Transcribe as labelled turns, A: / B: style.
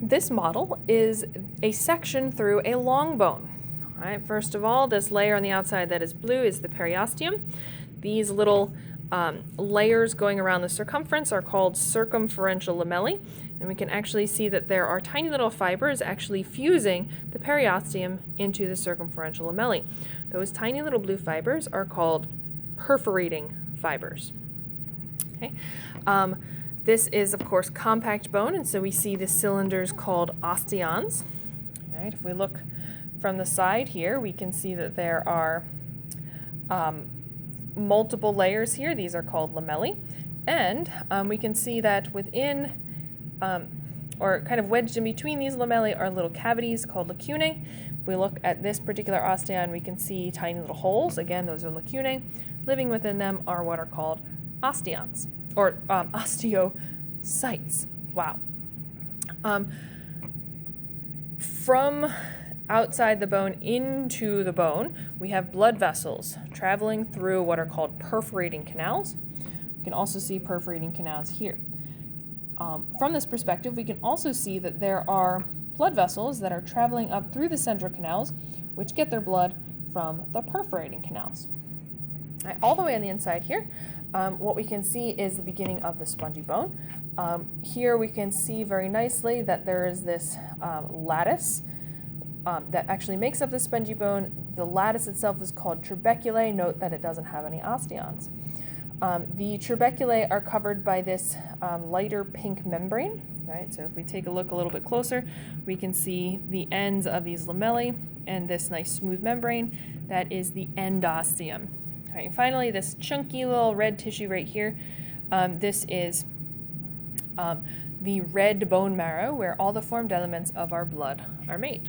A: This model is a section through a long bone. All right, first of all, this layer on the outside that is blue is the periosteum. These little layers going around the circumference are called circumferential lamellae, and we can actually see that there are tiny little fibers actually fusing the periosteum into the circumferential lamellae. Those tiny little blue fibers are called perforating fibers. Okay. This is, of course, compact bone, and so we see the cylinders called osteons. All right, if we look from the side here, we can see that there are multiple layers here. These are called lamellae. And we can see that within, or kind of wedged in between these lamellae, are little cavities called lacunae. If we look at this particular osteon, we can see tiny little holes. Again, those are lacunae. Living within them are what are called osteons, or osteocytes. Wow. From outside the bone into the bone, we have blood vessels traveling through what are called perforating canals. You can also see perforating canals here. From this perspective, we can also see that there are blood vessels that are traveling up through the central canals, which get their blood from the perforating canals. Right, all the way on the inside here, what we can see is the beginning of the spongy bone. Here we can see very nicely that there is this lattice that actually makes up the spongy bone. The lattice itself is called trabeculae. Note that it doesn't have any osteons. The trabeculae are covered by this lighter pink membrane. Right? So if we take a look a little bit closer, we can see the ends of these lamellae and this nice smooth membrane. That is the endosteum. All right, and finally, this chunky little red tissue right here, this is the red bone marrow where all the formed elements of our blood are made.